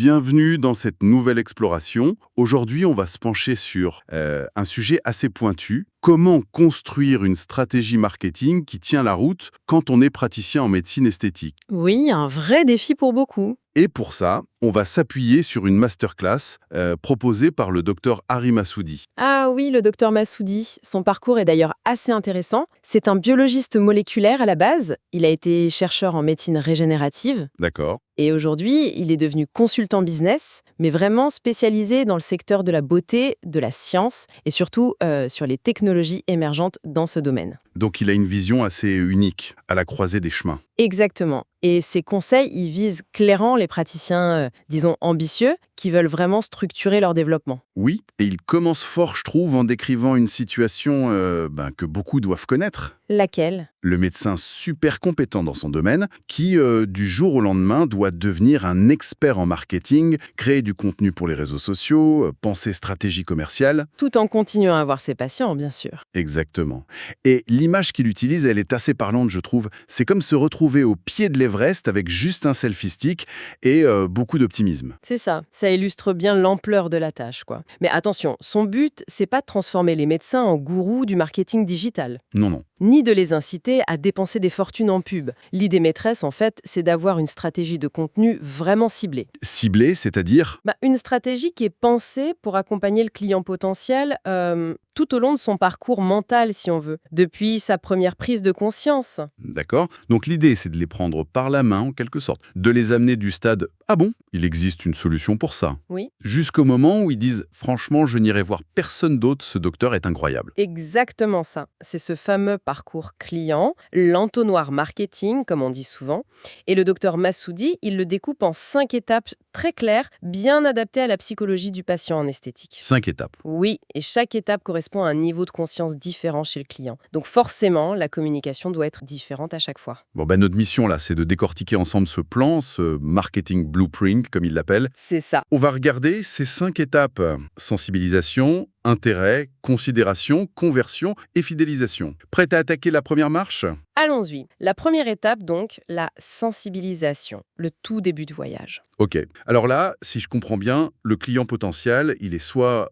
Bienvenue dans cette nouvelle exploration. Aujourd'hui, on va se pencher sur un sujet assez pointu. Comment construire une stratégie marketing qui tient la route quand on est praticien en médecine esthétique? Oui, un vrai défi pour beaucoup. Et pour ça, on va s'appuyer sur une masterclass proposée par le docteur Harry Massoudi. Ah oui, le docteur Massoudi. Son parcours est d'ailleurs assez intéressant. C'est un biologiste moléculaire à la base. Il a été chercheur en médecine régénérative. D'accord? Et aujourd'hui, il est devenu consultant business, mais vraiment spécialisé dans le secteur de la beauté, de la science et surtout sur les technologies émergentes dans ce domaine. Donc il a une vision assez unique, à la croisée des chemins. Exactement. Et ses conseils, ils visent clairement les praticiens, disons, ambitieux, qui veulent vraiment structurer leur développement. Oui, et il commence fort, je trouve, en décrivant une situation que beaucoup doivent connaître. Laquelle? Le médecin super compétent dans son domaine qui, du jour au lendemain, doit devenir un expert en marketing, créer du contenu pour les réseaux sociaux, penser stratégie commerciale. Tout en continuant à voir ses patients, bien sûr. Exactement. Et l'image qu'il utilise, elle est assez parlante, je trouve. C'est comme se retrouver au pied de l'Everest avec juste un selfie stick et beaucoup d'optimisme. C'est ça. Ça illustre bien l'ampleur de la tâche, quoi. Mais attention, son but, c'est pas de transformer les médecins en gourous du marketing digital, Non, non. ni de les inciter à dépenser des fortunes en pub. L'idée maîtresse, en fait, c'est d'avoir une stratégie de contenu vraiment ciblée. Ciblé, c'est-à-dire. Une stratégie qui est pensée pour accompagner le client potentiel tout au long de son parcours mental, si on veut, depuis sa première prise de conscience. D'accord. Donc l'idée, c'est de les prendre par la main, en quelque sorte. De les amener du stade « Ah bon, il existe une solution pour ça ». Oui. Jusqu'au moment où ils disent « Franchement, je n'irai voir personne d'autre, ce docteur est incroyable ». Exactement ça. C'est ce fameux parcours client, l'entonnoir marketing, comme on dit souvent. Et le docteur Massoudi, il le découpe en 5 étapes très claires, bien adaptées à la psychologie du patient en esthétique. 5 étapes. Oui, et chaque étape correspond à un niveau de conscience différent chez le client. Donc forcément, la communication doit être différente à chaque fois. Bon, notre mission, là, c'est de décortiquer ensemble ce plan, ce marketing blueprint, comme il l'appelle. C'est ça. On va regarder ces 5 étapes. Sensibilisation, intérêt, considération, conversion et fidélisation. Prête à attaquer la première marche? Allons-y. La première étape, donc, la sensibilisation, le tout début du voyage. Ok. Alors là, si je comprends bien, le client potentiel, il est soit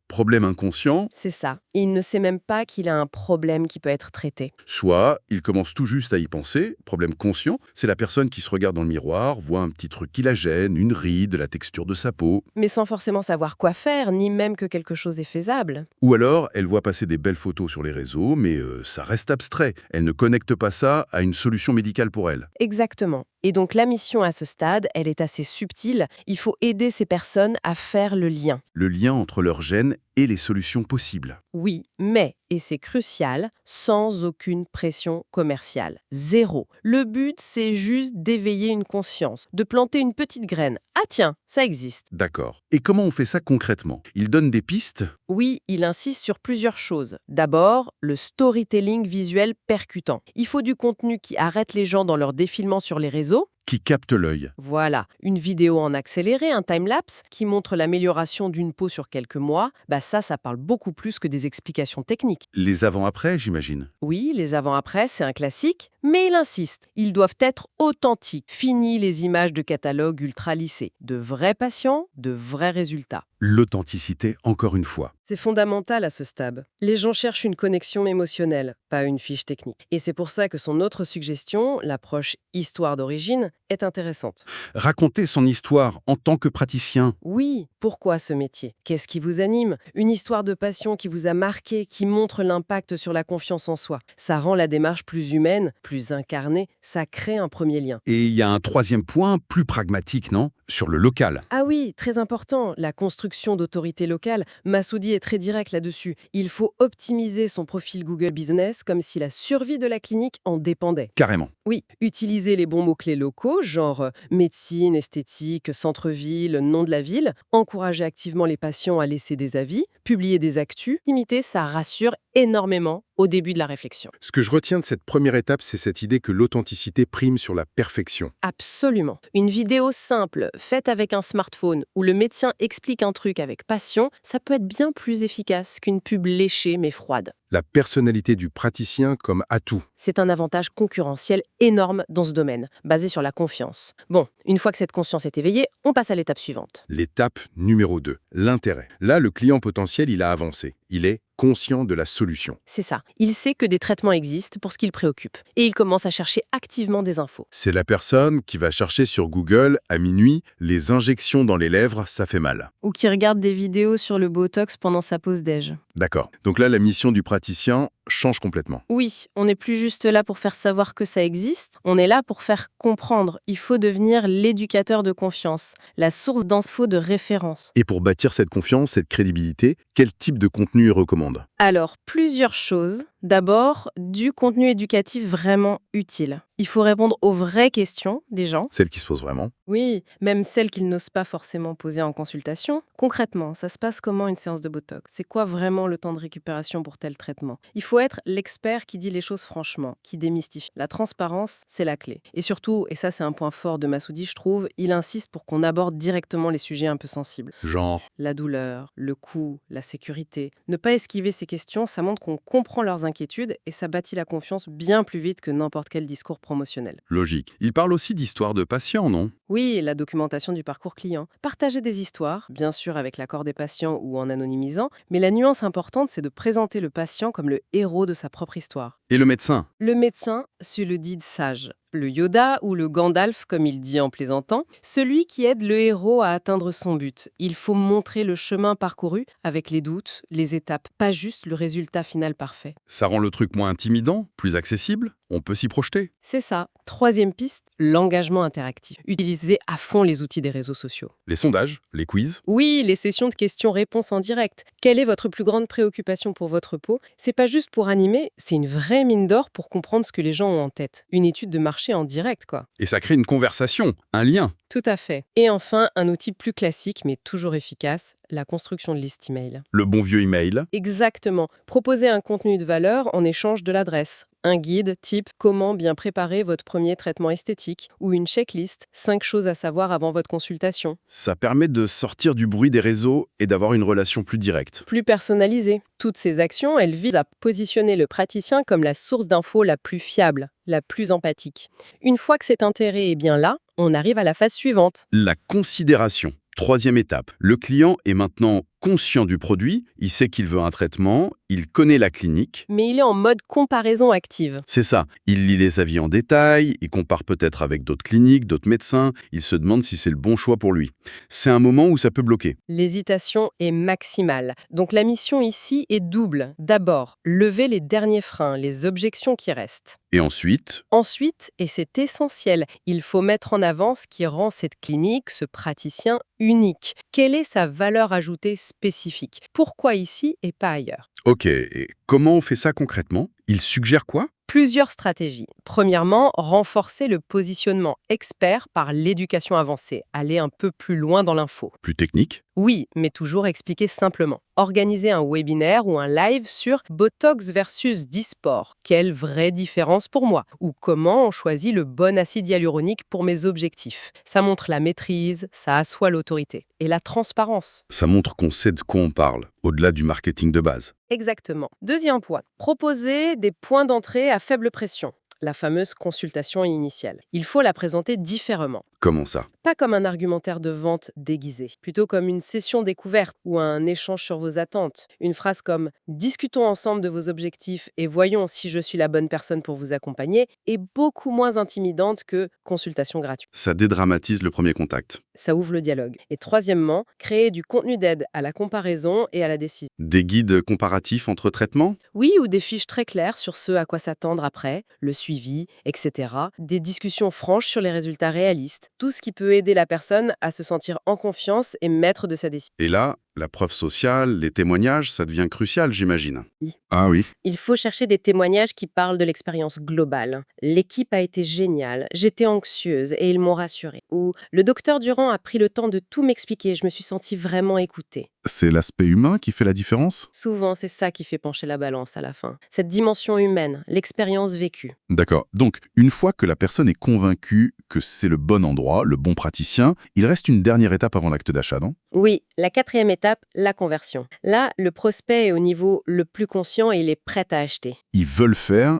problème inconscient, C'est ça. Il ne sait même pas qu'il a un problème qui peut être traité. soit il commence tout juste à y penser, problème conscient, c'est la personne qui se regarde dans le miroir, voit un petit truc qui la gêne, une ride, la texture de sa peau, Mais sans forcément savoir quoi faire, ni même que quelque chose est faisable. ou alors elle voit passer des belles photos sur les réseaux, mais ça reste abstrait, elle ne connecte pas ça à une solution médicale pour elle. Exactement. Et donc la mission à ce stade, elle est assez subtile. Il faut aider ces personnes à faire le lien. Le lien entre leur gène et les solutions possibles. Oui, mais, et c'est crucial, sans aucune pression commerciale. Zéro. Le but, c'est juste d'éveiller une conscience, de planter une petite graine. Ah tiens, ça existe. D'accord. Et comment on fait ça concrètement? Il donne des pistes? Oui, il insiste sur plusieurs choses. D'abord, le storytelling visuel percutant. Il faut du contenu qui arrête les gens dans leur défilement sur les réseaux. Qui capte l'œil. Voilà, une vidéo en accéléré, un time-lapse, qui montre l'amélioration d'une peau sur quelques mois, ça parle beaucoup plus que des explications techniques. Les avant-après, j'imagine. Oui, les avant-après, c'est un classique, mais il insiste. Ils doivent être authentiques. Fini les images de catalogue ultra lissées. De vrais patients, de vrais résultats. L'authenticité, encore une fois. C'est fondamental à ce stade. Les gens cherchent une connexion émotionnelle, pas une fiche technique. Et c'est pour ça que son autre suggestion, l'approche histoire d'origine, est intéressante. Raconter son histoire en tant que praticien. Oui, pourquoi ce métier? Qu'est-ce qui vous anime? Une histoire de passion qui vous a marqué, qui montre l'impact sur la confiance en soi. Ça rend la démarche plus humaine, plus incarnée, ça crée un premier lien. Et il y a un troisième point, plus pragmatique, non? Sur le local. Ah oui, très important, la construction d'autorités locales. Massoudi est très direct là-dessus. Il faut optimiser son profil Google Business comme si la survie de la clinique en dépendait. Carrément. Oui, utiliser les bons mots-clés locaux, genre médecine, esthétique, centre-ville, nom de la ville, encourager activement les patients à laisser des avis, publier des actus, imiter, ça rassure énormément au début de la réflexion. Ce que je retiens de cette première étape, c'est cette idée que l'authenticité prime sur la perfection. Absolument. Une vidéo simple, faite avec un smartphone, où le médecin explique un truc avec passion, ça peut être bien plus efficace qu'une pub léchée mais froide. La personnalité du praticien comme atout. C'est un avantage concurrentiel énorme dans ce domaine, basé sur la confiance. Bon, une fois que cette conscience est éveillée, on passe à l'étape suivante. L'étape numéro 2, l'intérêt. Là, le client potentiel, il a avancé. Il est conscient de la solution. C'est ça. Il sait que des traitements existent pour ce qui le préoccupe. Et il commence à chercher activement des infos. C'est la personne qui va chercher sur Google, à minuit, les injections dans les lèvres, ça fait mal. Ou qui regarde des vidéos sur le Botox pendant sa pause déj. D'accord. Donc là, la mission du praticien change complètement. Oui, on n'est plus juste là pour faire savoir que ça existe, on est là pour faire comprendre. Il faut devenir l'éducateur de confiance, la source d'infos de référence. Et pour bâtir cette confiance, cette crédibilité, quel type de contenu il recommande? Alors, plusieurs choses. D'abord, du contenu éducatif vraiment utile. Il faut répondre aux vraies questions des gens. Celle qui se pose vraiment. Oui, même celles qu'ils n'osent pas forcément poser en consultation. Concrètement, ça se passe comment une séance de Botox? C'est quoi vraiment le temps de récupération pour tel traitement? Il faut être l'expert qui dit les choses franchement, qui démystifie. La transparence, c'est la clé. Et surtout, et ça c'est un point fort de Massoudi, je trouve, il insiste pour qu'on aborde directement les sujets un peu sensibles. Genre, La douleur, le coût, la sécurité. Ne pas esquiver ces questions, ça montre qu'on comprend leurs inquiétudes et ça bâtit la confiance bien plus vite que n'importe quel discours promotionnel. Logique. Il parle aussi d'histoires de patients, non? Oui, la documentation du parcours client. Partager des histoires, bien sûr avec l'accord des patients ou en anonymisant, mais la nuance importante, c'est de présenter le patient comme le héros de sa propre histoire. Et le médecin? Le médecin, c'est le dit sage. Le Yoda ou le Gandalf, comme il dit en plaisantant, celui qui aide le héros à atteindre son but. Il faut montrer le chemin parcouru avec les doutes, les étapes, pas juste le résultat final parfait. Ça rend le truc moins intimidant, plus accessible? On peut s'y projeter? C'est ça. Troisième piste, l'engagement interactif. Utilisez à fond les outils des réseaux sociaux. Les sondages? Les quiz? Oui, les sessions de questions-réponses en direct. Quelle est votre plus grande préoccupation pour votre peau? C'est pas juste pour animer, c'est une vraie mine d'or pour comprendre ce que les gens ont en tête. Une étude de marché en direct, quoi. Et ça crée une conversation, un lien. Tout à fait. Et enfin, un outil plus classique, mais toujours efficace, la construction de listes email. Le bon vieux email. Exactement. Proposer un contenu de valeur en échange de l'adresse. Un guide type comment bien préparer votre premier traitement esthétique ou une checklist 5 choses à savoir avant votre consultation. Ça permet de sortir du bruit des réseaux et d'avoir une relation plus directe. Plus personnalisé. Toutes ces actions, elles visent à positionner le praticien comme la source d'infos la plus fiable, la plus empathique. Une fois que cet intérêt est bien là, on arrive à la phase suivante. La considération. Troisième étape. Le client est maintenant conscient du produit, il sait qu'il veut un traitement, il connaît la clinique. Mais il est en mode comparaison active. C'est ça, il lit les avis en détail, il compare peut-être avec d'autres cliniques, d'autres médecins, il se demande si c'est le bon choix pour lui. C'est un moment où ça peut bloquer. L'hésitation est maximale. Donc la mission ici est double. D'abord, lever les derniers freins, les objections qui restent. Et ensuite, Ensuite, et c'est essentiel, il faut mettre en avant ce qui rend cette clinique, ce praticien, unique. Quelle est sa valeur ajoutée spécifique? Pourquoi ici et pas ailleurs? ok, et comment on fait ça concrètement? Il suggère quoi? Plusieurs stratégies. Premièrement, renforcer le positionnement expert par l'éducation avancée, aller un peu plus loin dans l'info. Plus technique? Oui, mais toujours expliquer simplement. Organiser un webinaire ou un live sur Botox versus Dysport. Quelle vraie différence pour moi? Ou comment on choisit le bon acide hyaluronique pour mes objectifs? Ça montre la maîtrise, ça assoit l'autorité. Et la transparence. Ça montre qu'on sait de quoi on parle, au-delà du marketing de base. Exactement. Deuxième point, proposer des points d'entrée à faible pression. La fameuse consultation initiale. Il faut la présenter différemment. Comment ça? Pas comme un argumentaire de vente déguisé, plutôt comme une session découverte ou un échange sur vos attentes. Une phrase comme « Discutons ensemble de vos objectifs et voyons si je suis la bonne personne pour vous accompagner » est beaucoup moins intimidante que « consultation gratuite ». Ça dédramatise le premier contact. Ça ouvre le dialogue. Et troisièmement, créer du contenu d'aide à la comparaison et à la décision. Des guides comparatifs entre traitements? Oui, ou des fiches très claires sur ce à quoi s'attendre après, le suivi, etc. Des discussions franches sur les résultats réalistes. Tout ce qui peut aider la personne à se sentir en confiance et maître de sa décision. Et là, la preuve sociale, les témoignages, ça devient crucial, j'imagine. Oui. Ah oui. Il faut chercher des témoignages qui parlent de l'expérience globale. L'équipe a été géniale, j'étais anxieuse et ils m'ont rassurée. Ou le docteur Durand a pris le temps de tout m'expliquer, je me suis sentie vraiment écoutée. C'est l'aspect humain qui fait la différence? Souvent, c'est ça qui fait pencher la balance à la fin. Cette dimension humaine, l'expérience vécue. D'accord. Donc, une fois que la personne est convaincue que c'est le bon endroit, le bon praticien, il reste une dernière étape avant l'acte d'achat, non? Oui, la quatrième étape, la conversion. Là, le prospect est au niveau le plus conscient et il est prêt à acheter. Ils veulent faire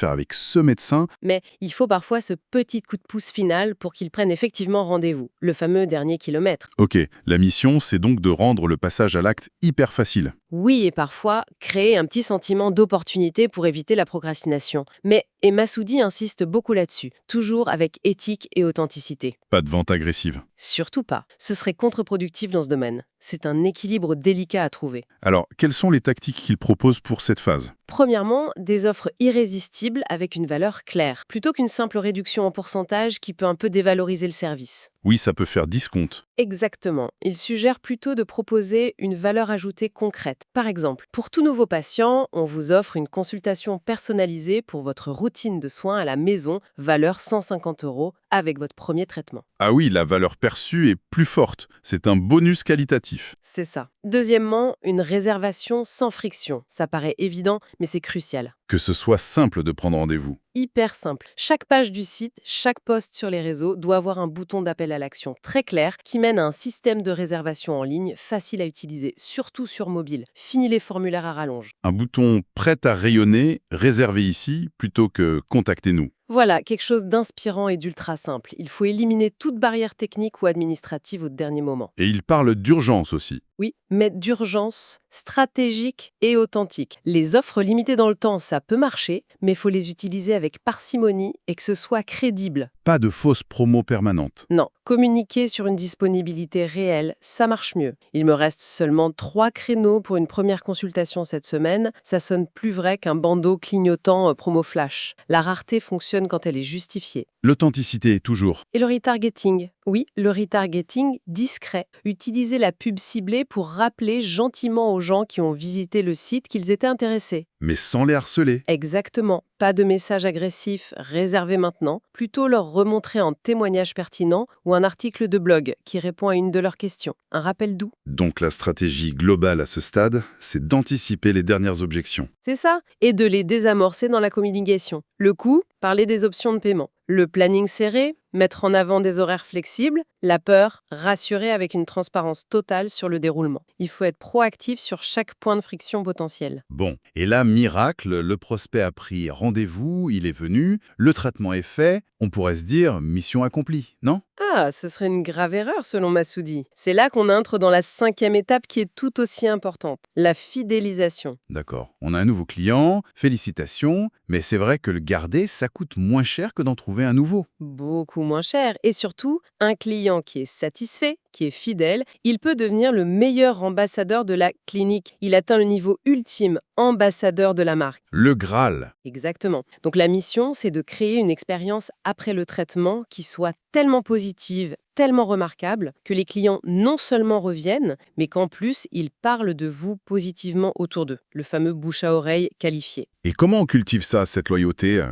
avec ce médecin. Mais il faut parfois ce petit coup de pouce final pour qu'ils prennent effectivement rendez-vous, le fameux dernier kilomètre. Ok, la mission, c'est donc de rendre le passage à l'acte hyper facile. Oui, et parfois, créer un petit sentiment d'opportunité pour éviter la procrastination. Mais Emma Soudi insiste beaucoup là-dessus, toujours avec éthique et authenticité. Pas de vente agressive. Surtout pas. Ce serait contre-productif dans ce domaine. C'est un équilibre délicat à trouver. Alors, quelles sont les tactiques qu'il propose pour cette phase? Premièrement, des offres irrésistibles avec une valeur claire, plutôt qu'une simple réduction en pourcentage qui peut un peu dévaloriser le service. Oui, ça peut faire discount. Exactement. Il suggère plutôt de proposer une valeur ajoutée concrète. Par exemple, pour tout nouveau patient, on vous offre une consultation personnalisée pour votre routine de soins à la maison, valeur 150 € avec votre premier traitement. Ah oui, la valeur perçue est plus forte. C'est un bonus qualitatif. C'est ça. Deuxièmement, une réservation sans friction. Ça paraît évident, mais c'est crucial. Que ce soit simple de prendre rendez-vous. Hyper simple. Chaque page du site, chaque post sur les réseaux doit avoir un bouton d'appel à l'action très clair qui mène à un système de réservation en ligne facile à utiliser, surtout sur mobile. Fini les formulaires à rallonge. Un bouton prêt à rayonner, réservé ici, plutôt que contactez-nous. Voilà, quelque chose d'inspirant et d'ultra simple. Il faut éliminer toute barrière technique ou administrative au dernier moment. Et il parle d'urgence aussi. Oui, mais d'urgence, stratégique et authentique. Les offres limitées dans le temps, ça peut marcher, mais il faut les utiliser avec parcimonie et que ce soit crédible. Pas de fausses promos permanentes. Non, communiquer sur une disponibilité réelle, ça marche mieux. Il me reste seulement 3 créneaux pour une première consultation cette semaine. Ça sonne plus vrai qu'un bandeau clignotant promo flash. La rareté fonctionne quand elle est justifiée. L'authenticité, toujours. Et le retargeting? Oui, le retargeting discret. Utiliser la pub ciblée pour rappeler gentiment aux gens qui ont visité le site qu'ils étaient intéressés. Mais sans les harceler. Exactement. Pas de message agressif, réservé maintenant. Plutôt leur remontrer un témoignage pertinent ou un article de blog qui répond à une de leurs questions. Un rappel doux. Donc la stratégie globale à ce stade, c'est d'anticiper les dernières objections. C'est ça. Et de les désamorcer dans la communication. Le coût, parler des options de paiement. Le planning serré, mettre en avant des horaires flexibles. La peur, rassurer avec une transparence totale sur le déroulement. Il faut être proactif sur chaque point de friction potentiel. Bon, et là, miracle, le prospect a pris rendez-vous, il est venu, le traitement est fait, on pourrait se dire mission accomplie, non? Ah, ce serait une grave erreur selon Massoudi. C'est là qu'on entre dans la 5e étape qui est tout aussi importante, la fidélisation. D'accord, on a un nouveau client, félicitations, mais c'est vrai que le garder, ça coûte moins cher que d'en trouver un nouveau. Beaucoup moins cher. Et surtout, un client qui est satisfait, qui est fidèle, il peut devenir le meilleur ambassadeur de la clinique. Il atteint le niveau ultime, ambassadeur de la marque. Le Graal. Exactement. Donc la mission, c'est de créer une expérience après le traitement qui soit tellement positive, tellement remarquable, que les clients non seulement reviennent, mais qu'en plus, ils parlent de vous positivement autour d'eux. Le fameux bouche à oreille qualifié. Et comment on cultive ça, cette loyauté?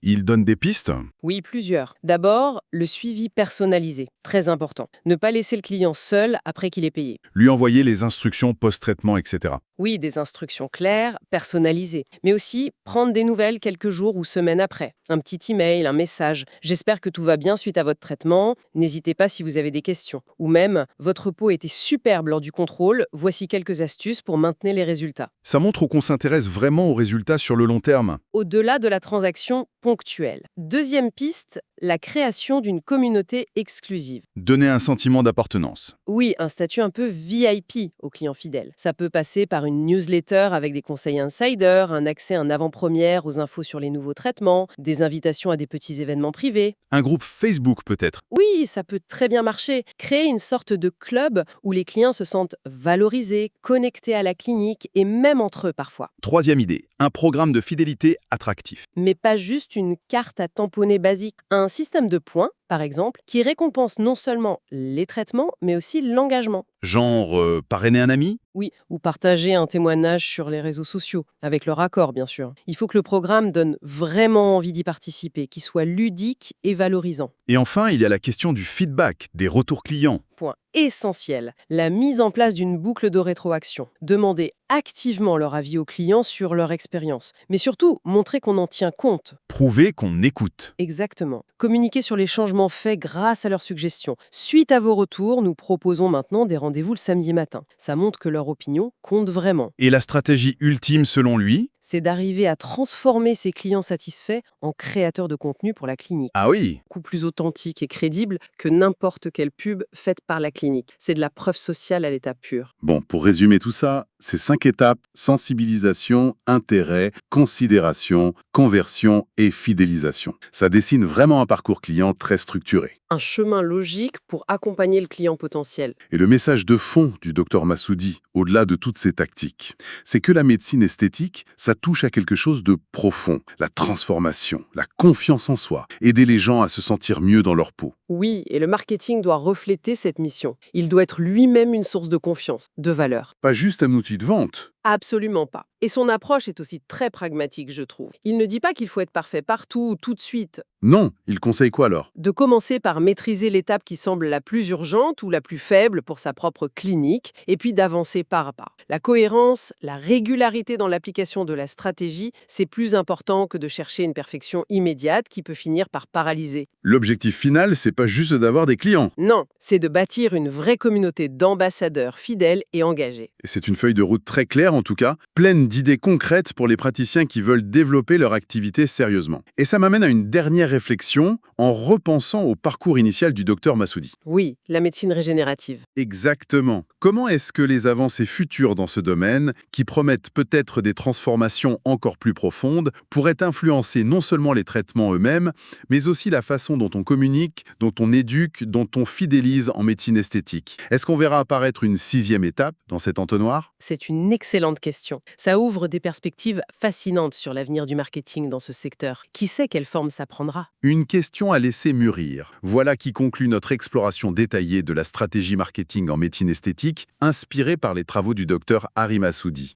Il donne des pistes? Oui, plusieurs. D'abord, le suivi personnalisé. Très important. Ne pas laisser le client seul après qu'il ait payé. Lui envoyer les instructions post-traitement, etc. Oui, des instructions claires, personnalisées. Mais aussi, prendre des nouvelles quelques jours ou semaines après. Un petit email, un message. J'espère que tout va bien suite à votre traitement. N'hésitez pas si vous avez des questions. Ou même, votre peau était superbe lors du contrôle. Voici quelques astuces pour maintenir les résultats. Ça montre qu'on s'intéresse vraiment aux résultats sur le long terme. Au-delà de la transaction ponctuelle. Deuxième piste, la création d'une communauté exclusive. Donner un sentiment d'appartenance. Oui, un statut un peu VIP aux clients fidèles. Ça peut passer par une newsletter avec des conseils insiders, un accès en avant-première aux infos sur les nouveaux traitements, des invitations à des petits événements privés. Un groupe Facebook peut-être. Oui, ça peut très bien marcher. Créer une sorte de club où les clients se sentent valorisés, connectés à la clinique et même entre eux parfois. Troisième idée, un programme de fidélité attractif. Mais pas juste une carte à tamponner basique. Un système de points, par exemple, qui récompense non seulement les traitements, mais aussi l'engagement. Genre parrainer un ami? Oui, ou partager un témoignage sur les réseaux sociaux, avec leur accord bien sûr. Il faut que le programme donne vraiment envie d'y participer, qu'il soit ludique et valorisant. Et enfin, il y a la question du feedback, des retours clients. Point essentiel, la mise en place d'une boucle de rétroaction. Demander activement leur avis aux clients sur leur expérience, mais surtout montrer qu'on en tient compte. Prouver qu'on écoute. Exactement. Communiquer sur les changements faits grâce à leurs suggestions. Suite à vos retours, nous proposons maintenant des rendez-vous le samedi matin. Ça montre que leur opinion compte vraiment. Et la stratégie ultime selon lui? C'est d'arriver à transformer ses clients satisfaits en créateurs de contenu pour la clinique. Ah oui. Beaucoup plus authentique et crédible que n'importe quelle pub faite par la clinique. C'est de la preuve sociale à l'état pur. Bon, pour résumer tout ça, c'est 5 étapes: sensibilisation, intérêt, considération, conversion et fidélisation. Ça dessine vraiment un parcours client très structuré. Un chemin logique pour accompagner le client potentiel. Et le message de fond du Dr Massoudi, au-delà de toutes ces tactiques, c'est que la médecine esthétique, ça touche à quelque chose de profond. La transformation, la confiance en soi, aider les gens à se sentir mieux dans leur peau. Oui, et le marketing doit refléter cette mission. Il doit être lui-même une source de confiance, de valeur. Pas juste un outil de vente. Absolument pas. Et son approche est aussi très pragmatique, je trouve. Il ne dit pas qu'il faut être parfait partout, tout de suite. Non, il conseille quoi alors? De commencer par maîtriser l'étape qui semble la plus urgente ou la plus faible pour sa propre clinique, et puis d'avancer pas à pas. La cohérence, la régularité dans l'application de la stratégie, c'est plus important que de chercher une perfection immédiate qui peut finir par paralyser. L'objectif final, c'est pas juste d'avoir des clients. Non, c'est de bâtir une vraie communauté d'ambassadeurs fidèles et engagés. Et c'est une feuille de route très claire en tout cas, pleine d'idées concrètes pour les praticiens qui veulent développer leur activité sérieusement. Et ça m'amène à une dernière réflexion en repensant au parcours initial du docteur Massoudi. Oui, la médecine régénérative. Exactement. Comment est-ce que les avancées futures dans ce domaine, qui promettent peut-être des transformations encore plus profondes, pourraient influencer non seulement les traitements eux-mêmes, mais aussi la façon dont on communique, dont on éduque, dont on fidélise en médecine esthétique? Est-ce qu'on verra apparaître une 6e étape dans cet entonnoir? C'est une excellente question. Ça ouvre des perspectives fascinantes sur l'avenir du marketing dans ce secteur. Qui sait quelle forme ça prendra? Une question à laisser mûrir. Voilà qui conclut notre exploration détaillée de la stratégie marketing en médecine esthétique, inspirée par les travaux du docteur Harry Massoudi.